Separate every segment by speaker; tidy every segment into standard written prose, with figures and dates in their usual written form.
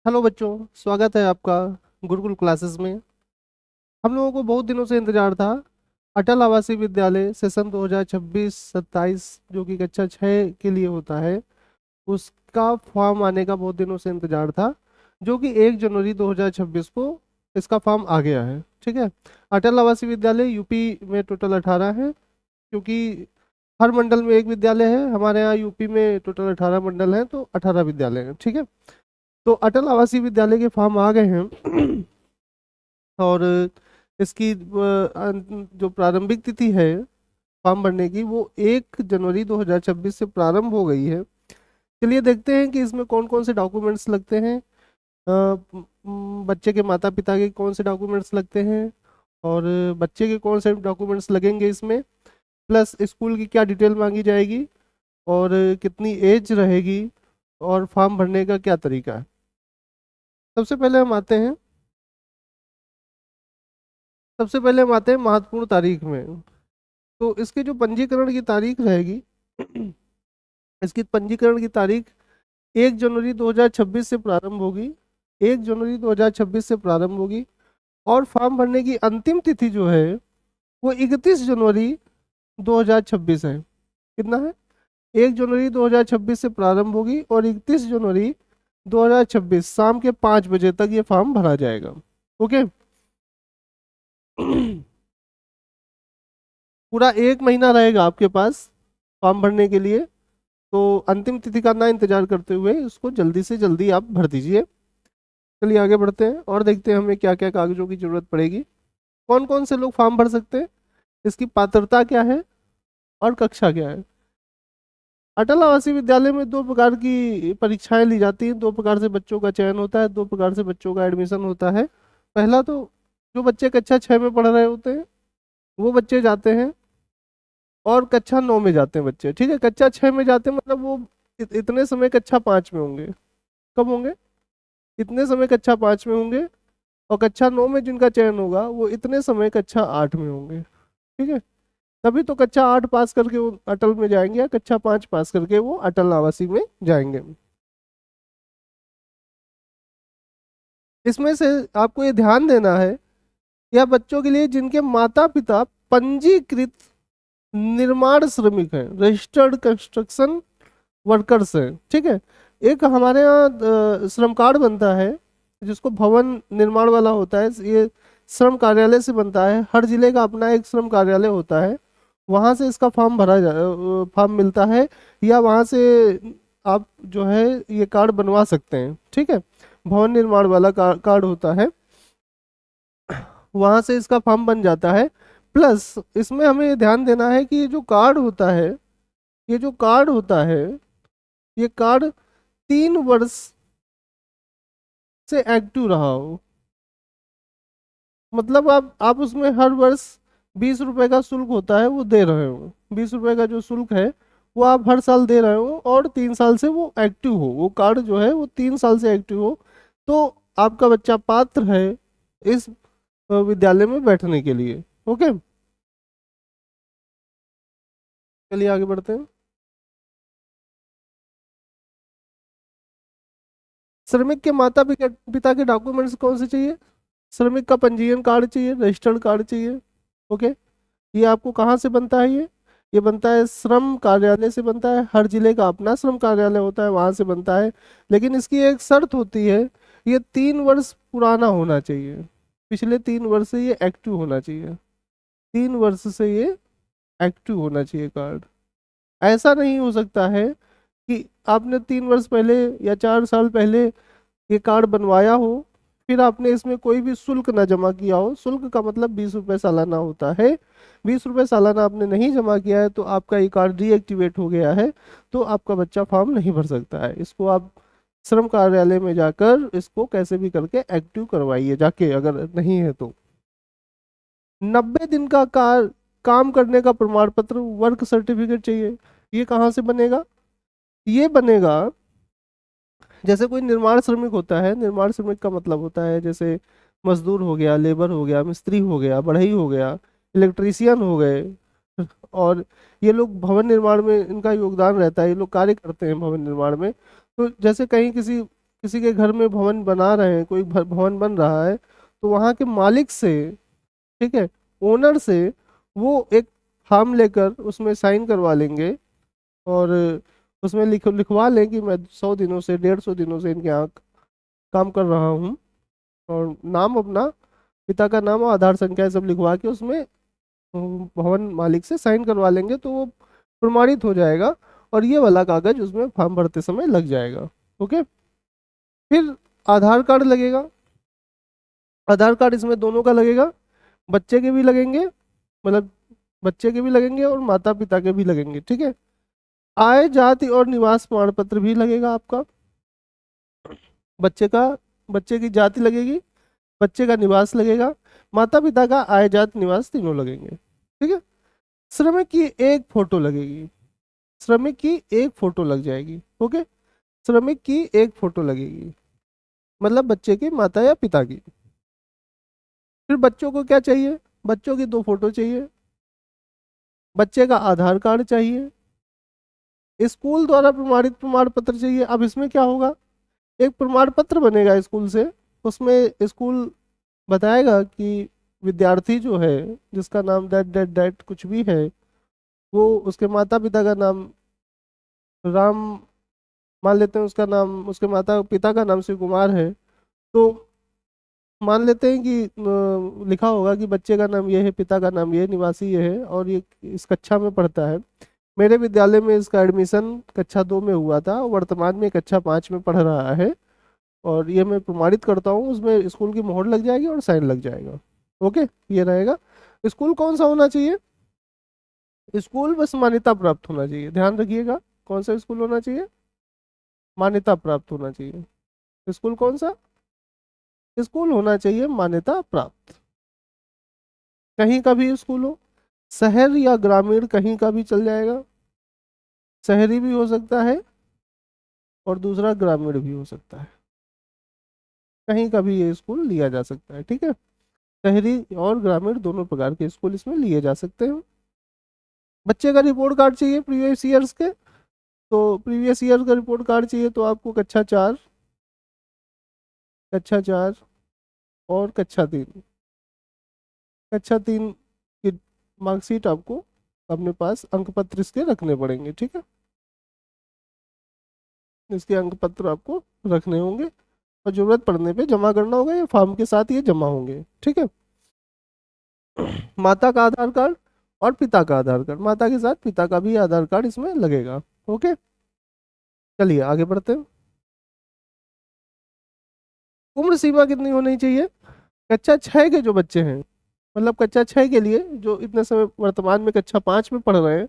Speaker 1: Hello बच्चों, स्वागत है आपका गुरुकुल क्लासेस में। हम लोगों को बहुत दिनों से इंतजार था। अटल आवासीय विद्यालय सेशन 2026-27 जो कि कक्षा 6 के लिए होता है, उसका फॉर्म आने का बहुत दिनों से इंतजार था। जो कि 1 जनवरी 2026 को इसका फॉर्म आ गया है। ठीक है। अटल आवासीय विद्यालय यूपी में टोटल 18 है, क्योंकि हर मंडल में एक विद्यालय है। हमारे यहाँ यूपी में टोटल 18 मंडल हैं, तो 18 विद्यालय हैं। ठीक है। तो अटल आवासीय विद्यालय के फॉर्म आ गए हैं। और इसकी जो प्रारंभिक तिथि है फॉर्म भरने की, वो 1 जनवरी 2026 से प्रारंभ हो गई है। चलिए देखते हैं कि इसमें कौन कौन से डॉक्यूमेंट्स लगते हैं। बच्चे के माता पिता के कौन से डॉक्यूमेंट्स लगते हैं, और बच्चे के कौन से डॉक्यूमेंट्स लगेंगे इसमें, प्लस स्कूल की क्या डिटेल मांगी जाएगी, और कितनी एज रहेगी, और फॉर्म भरने का क्या तरीका है। सबसे पहले हम आते हैं सबसे पहले हम आते हैं महत्वपूर्ण तारीख में। तो इसके जो पंजीकरण की तारीख रहेगी, इसकी पंजीकरण की तारीख 1 जनवरी 2026 से प्रारंभ होगी। 1 जनवरी 2026 से प्रारंभ होगी। और फॉर्म भरने की अंतिम तिथि जो है वो 31 जनवरी 2026 है। कितना है? 1 जनवरी 2026 से प्रारंभ होगी और 31 जनवरी 2026 शाम के 5 बजे तक ये फॉर्म भरा जाएगा। ओके। पूरा एक महीना रहेगा आपके पास फॉर्म भरने के लिए। तो अंतिम तिथि का ना इंतजार करते हुए इसको जल्दी से जल्दी आप भर दीजिए। चलिए आगे बढ़ते हैं और देखते हैं हमें क्या क्या कागजों की जरूरत पड़ेगी। कौन कौन से लोग फॉर्म भर सकते हैं, इसकी पात्रता क्या है, और कक्षा क्या है। अटल आवासीय विद्यालय में दो प्रकार की परीक्षाएं ली जाती हैं। दो प्रकार से बच्चों का चयन होता है, दो प्रकार से बच्चों का एडमिशन होता है। पहला तो जो बच्चे कक्षा 6 में पढ़ रहे होते हैं वो बच्चे जाते हैं, और कक्षा 9 में जाते हैं बच्चे। ठीक है। कक्षा 6 में जाते हैं मतलब वो इतने समय कक्षा 5 में होंगे। कब होंगे? इतने समय कक्षा 5 में होंगे। और कक्षा 9 में जिनका चयन होगा वो इतने समय कक्षा 8 में होंगे। ठीक है। तभी तो कक्षा 8 पास करके वो अटल में जाएंगे, या कक्षा 5 पास करके वो अटल आवासीय में जाएंगे। इसमें से आपको ये ध्यान देना है, यह बच्चों के लिए जिनके माता पिता पंजीकृत निर्माण श्रमिक हैं, रजिस्टर्ड कंस्ट्रक्शन वर्कर्स हैं। ठीक है। एक हमारे यहाँ श्रम कार्ड बनता है जिसको भवन निर्माण वाला होता है। ये श्रम कार्यालय से बनता है। हर जिले का अपना एक श्रम कार्यालय होता है, वहाँ से इसका फॉर्म मिलता है, या वहाँ से आप जो है ये कार्ड बनवा सकते हैं। ठीक है। भवन निर्माण वाला कार्ड होता है, वहाँ से इसका फॉर्म बन जाता है। प्लस इसमें हमें ये ध्यान देना है कि ये जो कार्ड होता है, ये जो कार्ड होता है, ये कार्ड 3 वर्ष से एक्टिव रहा हो। मतलब आप उसमें हर वर्ष 20 रुपए का शुल्क होता है वो दे रहे हो। 20 रुपए का जो शुल्क है वो आप हर साल दे रहे हो, और 3 साल से वो एक्टिव हो, वो कार्ड जो है वो 3 साल से एक्टिव हो, तो आपका बच्चा पात्र है इस विद्यालय में बैठने के लिए। ओके। चलिए आगे बढ़ते हैं। श्रमिक के माता पिता के डॉक्यूमेंट्स कौन से चाहिए? श्रमिक का पंजीयन कार्ड चाहिए, रजिस्टर्ड कार्ड चाहिए। ओके। ये आपको कहाँ से बनता है? ये बनता है श्रम कार्यालय से बनता है। हर जिले का अपना श्रम कार्यालय होता है, वहां से बनता है। लेकिन इसकी एक शर्त होती है, ये 3 वर्ष पुराना होना चाहिए। पिछले 3 वर्ष से ये एक्टिव होना चाहिए। 3 वर्ष से ये एक्टिव होना चाहिए कार्ड। ऐसा नहीं हो सकता है कि आपने 3 वर्ष पहले या 4 साल पहले ये कार्ड बनवाया हो, फिर आपने इसमें कोई भी शुल्क ना जमा किया हो। शुल्क का मतलब 20 रुपये सालाना होता है। 20 रुपये सालाना आपने नहीं जमा किया है तो आपका ये कार्ड डीएक्टिवेट हो गया है, तो आपका बच्चा फॉर्म नहीं भर सकता है। इसको आप श्रम कार्यालय में जाकर इसको कैसे भी करके एक्टिव करवाइए जाके, अगर नहीं है तो। 90 दिन का काम करने का प्रमाण पत्र, वर्क सर्टिफिकेट चाहिए। ये कहाँ से बनेगा? ये बनेगा, जैसे कोई निर्माण श्रमिक होता है। निर्माण श्रमिक का मतलब होता है जैसे मजदूर हो गया, लेबर हो गया, मिस्त्री हो गया, बढ़ई हो गया, इलेक्ट्रीशियन हो गए। और ये लोग भवन निर्माण में इनका योगदान रहता है, ये लोग कार्य करते हैं भवन निर्माण में। तो जैसे कहीं किसी किसी के घर में भवन बना रहे हैं, कोई भवन बन रहा है, तो वहाँ के मालिक से, ठीक है, ओनर से वो एक फॉर्म लेकर उसमें साइन करवा लेंगे, और उसमें लिखवा लें कि मैं 100 दिनों से 150 दिनों से इनके यहाँ काम कर रहा हूँ, और नाम अपना, पिता का नाम और आधार संख्या सब लिखवा के उसमें भवन मालिक से साइन करवा लेंगे, तो वो प्रमाणित हो जाएगा, और ये वाला कागज उसमें फॉर्म भरते समय लग जाएगा। ओके। फिर आधार कार्ड लगेगा। आधार कार्ड इसमें दोनों का लगेगा, बच्चे के भी लगेंगे, मतलब बच्चे के भी लगेंगे और माता पिता के भी लगेंगे, ठीक है। आय जाति और निवास प्रमाण पत्र भी लगेगा आपका। बच्चे का, बच्चे की जाति लगेगी, बच्चे का निवास लगेगा, माता पिता का आय जाति निवास तीनों लगेंगे, ठीक है। श्रमिक की एक फोटो लगेगी, श्रमिक की एक फोटो लग जाएगी। ओके। श्रमिक की एक फोटो लगेगी, मतलब बच्चे की माता या पिता की। फिर बच्चों को क्या चाहिए? बच्चों की 2 फोटो चाहिए, बच्चे का आधार कार्ड चाहिए, स्कूल द्वारा प्रमाणित प्रमाण पत्र चाहिए। अब इसमें क्या होगा, एक प्रमाण पत्र बनेगा स्कूल से, उसमें स्कूल बताएगा कि विद्यार्थी जो है, जिसका नाम दैट दैट दैट कुछ भी है, वो उसके माता पिता का नाम राम मान लेते हैं, उसका नाम, उसके माता पिता का नाम शिव कुमार है, तो मान लेते हैं कि लिखा होगा कि बच्चे का नाम ये है, पिता का नाम ये है, निवासी ये है, और ये इस कक्षा में पढ़ता है। मेरे विद्यालय में इसका एडमिशन कक्षा 2 में हुआ था, वर्तमान में कक्षा 5 में पढ़ रहा है, और ये मैं प्रमाणित करता हूँ, उसमें स्कूल की मोहर लग जाएगी और साइन लग जाएगा। ओके, ये रहेगा। स्कूल कौन सा होना चाहिए? स्कूल बस मान्यता प्राप्त होना चाहिए, ध्यान रखिएगा। कौन सा स्कूल होना चाहिए? मान्यता प्राप्त होना चाहिए। स्कूल कौन सा? स्कूल होना चाहिए मान्यता प्राप्त। कहीं का भी स्कूल हो, शहर या ग्रामीण कहीं का भी चल जाएगा, शहरी भी हो सकता है और दूसरा ग्रामीण भी हो सकता है, कहीं का भी ये स्कूल लिया जा सकता है, ठीक है। शहरी और ग्रामीण दोनों प्रकार के स्कूल इसमें लिए जा सकते हैं। बच्चे का रिपोर्ट कार्ड चाहिए प्रीवियस ईयर्स के, तो प्रीवियस ईयर का रिपोर्ट कार्ड चाहिए तो आपको कक्षा 4, कक्षा 4 और कक्षा 3, कक्षा 3 की मार्कशीट आपको अपने पास अंक पत्र इसके रखने पड़ेंगे, ठीक है। इसके अंक पत्र आपको रखने होंगे, और जरूरत पड़ने पे जमा करना होगा, या फॉर्म के साथ ये जमा होंगे, ठीक है। माता का आधार कार्ड और पिता का आधार कार्ड, माता के साथ पिता का भी आधार कार्ड इसमें लगेगा। ओके, चलिए आगे बढ़ते हैं। उम्र सीमा कितनी होनी चाहिए? कक्षा 6 के जो बच्चे हैं, मतलब कक्षा 6 के लिए जो इतने समय वर्तमान में कक्षा 5 में पढ़ रहे हैं,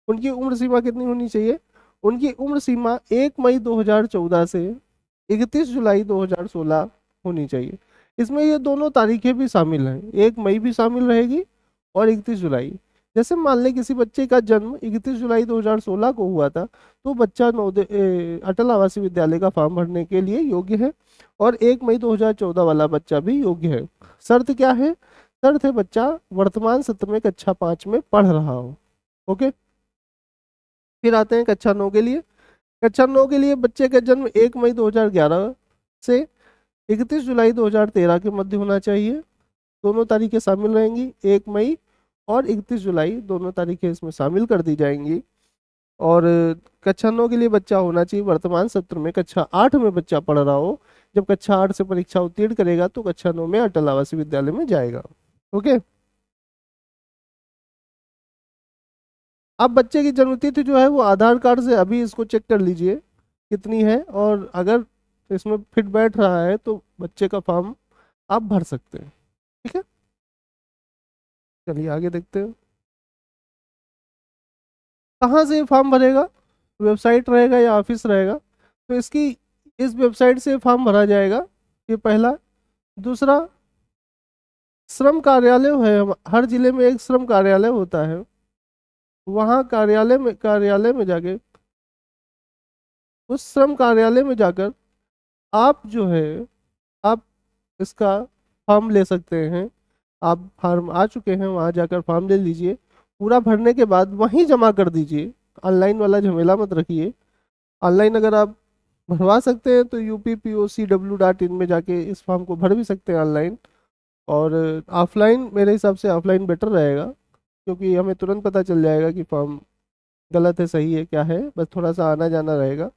Speaker 1: उनकी उम्र सीमा कितनी होनी चाहिए? उनकी उम्र सीमा 1 मई 2014 से 31 जुलाई 2016 होनी चाहिए। इसमें ये दोनों तारीखें भी शामिल हैं, 1 मई भी शामिल रहेगी और 31 जुलाई। जैसे मान लें किसी बच्चे का जन्म 31 जुलाई 2016 को हुआ था, तो बच्चा अटल आवासीय विद्यालय का फॉर्म भरने के लिए योग्य है, और 1 मई 2014 वाला बच्चा भी योग्य है। शर्त क्या है? शर्त है बच्चा वर्तमान सत्र में कक्षा 5 में पढ़ रहा हो। ओके। फिर आते हैं कक्षा 9 के लिए। कक्षा 9 के लिए बच्चे का जन्म 1 मई 2011 से 31 जुलाई 2013 के मध्य होना चाहिए। दोनों तारीखें शामिल रहेंगी, 1 मई और 31 जुलाई दोनों तारीखें इसमें शामिल कर दी जाएंगी। और कक्षा 9 के लिए बच्चा होना चाहिए वर्तमान सत्र में कक्षा 8 में बच्चा पढ़ रहा हो। जब कक्षा 8 से परीक्षा उत्तीर्ण करेगा तो कक्षा 9 में अटल आवासीय विद्यालय में जाएगा। ओके। अब बच्चे की जन्मतिथि जो है वो आधार कार्ड से अभी इसको चेक कर लीजिए कितनी है, और अगर इसमें फिट बैठ रहा है तो बच्चे का फॉर्म आप भर सकते हैं, ठीक है। चलिए आगे देखते हैं। कहाँ से फॉर्म भरेगा? वेबसाइट रहेगा या ऑफिस रहेगा? तो इसकी, इस वेबसाइट से फॉर्म भरा जाएगा, ये पहला। दूसरा, श्रम कार्यालय है, हर जिले में एक श्रम कार्यालय होता है, वहाँ कार्यालय में जाके, उस श्रम कार्यालय में जाकर आप जो है, आप इसका फॉर्म ले सकते हैं। आप फॉर्म आ चुके हैं, वहाँ जाकर फॉर्म ले लीजिए, पूरा भरने के बाद वहीं जमा कर दीजिए। ऑनलाइन वाला झमेला मत रखिए। ऑनलाइन अगर आप भरवा सकते हैं तो UPPOCW.in में जाके इस फॉर्म को भर भी सकते हैं ऑनलाइन। और ऑफलाइन मेरे हिसाब से ऑफलाइन बेटर रहेगा, क्योंकि हमें तुरंत पता चल जाएगा कि फॉर्म गलत है सही है क्या है, बस थोड़ा सा आना जाना रहेगा।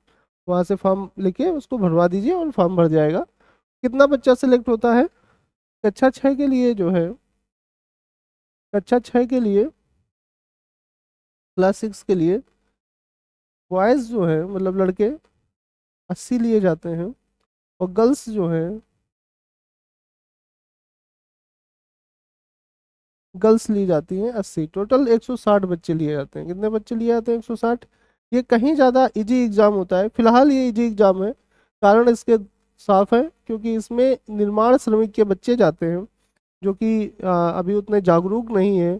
Speaker 1: वहाँ से फॉर्म लेके उसको भरवा दीजिए और फॉर्म भर जाएगा। कितना बच्चा सिलेक्ट होता है? कक्षा 6 के लिए जो है, कक्षा 6 के लिए, क्लास 6 के लिए बॉयज़ जो है मतलब लड़के 80 लिए जाते हैं, और गर्ल्स जो है, गर्ल्स ली जाती हैं 80। टोटल 160 बच्चे लिए जाते हैं। कितने बच्चे लिए जाते हैं? 160। ये कहीं ज़्यादा इजी एग्ज़ाम होता है, फिलहाल ये इजी एग्ज़ाम है। कारण इसके साफ है, क्योंकि इसमें निर्माण श्रमिक के बच्चे जाते हैं जो कि अभी उतने जागरूक नहीं है,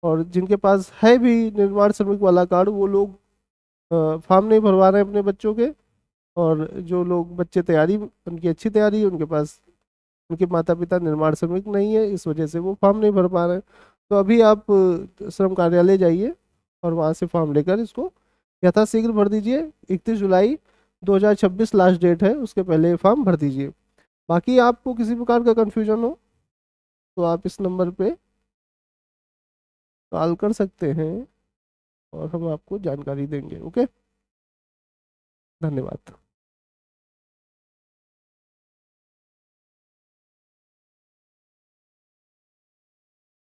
Speaker 1: और जिनके पास है भी निर्माण श्रमिक वाला कार्ड वो लोग फॉर्म नहीं भरवा रहे हैं अपने बच्चों के। और जो लोग बच्चे तैयारी, उनकी अच्छी तैयारी है, उनके पास उनके माता पिता निर्माण श्रमिक नहीं है, इस वजह से वो फॉर्म नहीं भर पा रहे हैं। तो अभी आप श्रम कार्यालय जाइए और वहाँ से फॉर्म लेकर इसको यथाशीघ्र भर दीजिए। 31 जुलाई 2026 लास्ट डेट है, उसके पहले ये फॉर्म भर दीजिए। बाकी आपको किसी प्रकार का कन्फ्यूजन हो तो आप इस नंबर पे कॉल कर सकते हैं और हम आपको जानकारी देंगे। ओके, धन्यवाद।